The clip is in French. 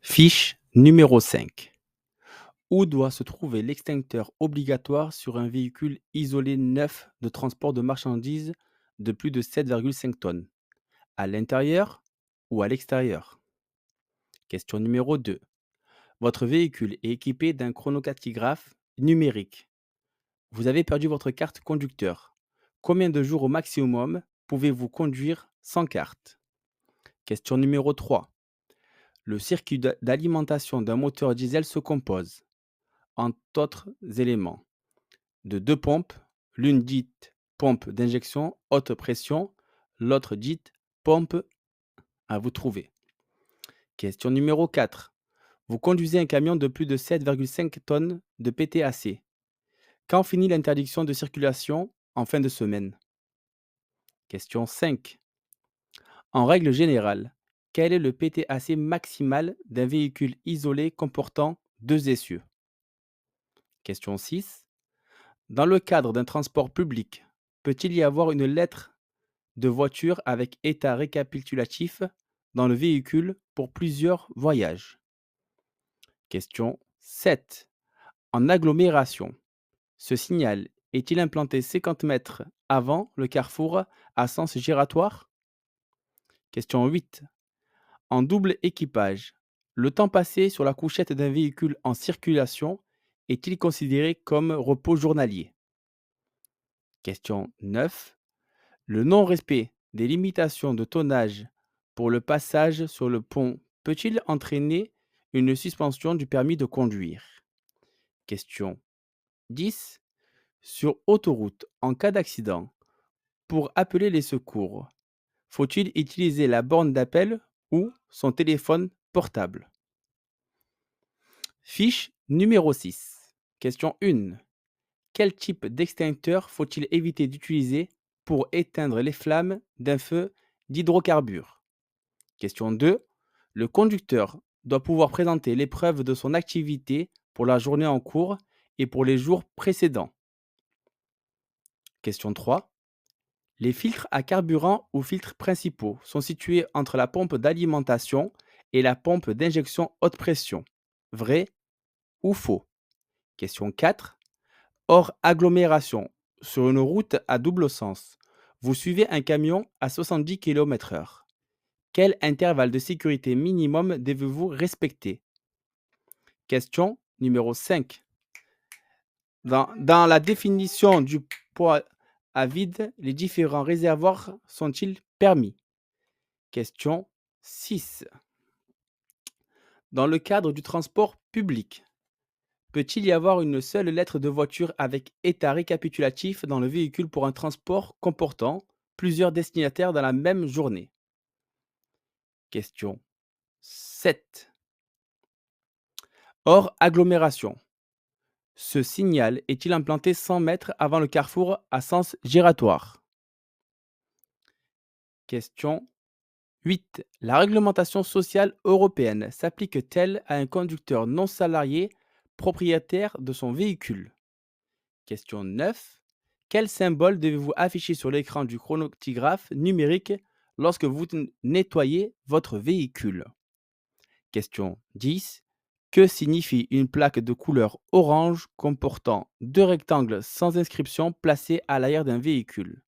Fiche numéro 5. Où doit se trouver l'extincteur obligatoire sur un véhicule isolé neuf de transport de marchandises de plus de 7,5 tonnes? À l'intérieur ou à l'extérieur? Question numéro 2. Votre véhicule est équipé d'un chronocathygraphe numérique. Vous avez perdu votre carte conducteur. Combien de jours au maximum pouvez-vous conduire sans carte? Question numéro 3. Le circuit d'alimentation d'un moteur diesel se compose, entre autres éléments, de deux pompes, l'une dite pompe d'injection haute pression, l'autre dite pompe à vous trouver. Question numéro 4. Vous conduisez un camion de plus de 7,5 tonnes de PTAC. Quand finit l'interdiction de circulation en fin de semaine? Question 5. En règle générale, quel est le PTAC maximal d'un véhicule isolé comportant deux essieux? Question 6. Dans le cadre d'un transport public, peut-il y avoir une lettre de voiture avec état récapitulatif dans le véhicule pour plusieurs voyages? Question 7. En agglomération, ce signal est-il implanté 50 mètres avant le carrefour à sens giratoire? Question 8. En double équipage, le temps passé sur la couchette d'un véhicule en circulation est-il considéré comme repos journalier? Question 9. Le non-respect des limitations de tonnage pour le passage sur le pont peut-il entraîner une suspension du permis de conduire? Question 10. Sur autoroute, en cas d'accident, pour appeler les secours, faut-il utiliser la borne d'appel ou son téléphone portable? Fiche numéro 6. Question 1. Quel type d'extincteur faut-il éviter d'utiliser pour éteindre les flammes d'un feu d'hydrocarbures? Question 2. Le conducteur doit pouvoir présenter l'épreuve de son activité pour la journée en cours et pour les jours précédents. Question 3. Les filtres à carburant ou filtres principaux sont situés entre la pompe d'alimentation et la pompe d'injection haute pression. Vrai ou faux? Question 4. Hors agglomération, sur une route à double sens, vous suivez un camion à 70 km/h. Quel intervalle de sécurité minimum devez-vous respecter? Question numéro 5. Dans la définition du poids à vide, les différents réservoirs sont-ils permis? Question 6. Dans le cadre du transport public, peut-il y avoir une seule lettre de voiture avec état récapitulatif dans le véhicule pour un transport comportant plusieurs destinataires dans la même journée? Question 7. Hors agglomération, ce signal est-il implanté 100 mètres avant le carrefour à sens giratoire? Question 8. La réglementation sociale européenne s'applique-t-elle à un conducteur non salarié propriétaire de son véhicule? Question 9. Quel symbole devez-vous afficher sur l'écran du chronotographe numérique lorsque vous nettoyez votre véhicule? Question 10. Que signifie une plaque de couleur orange comportant deux rectangles sans inscription placés à l'arrière d'un véhicule?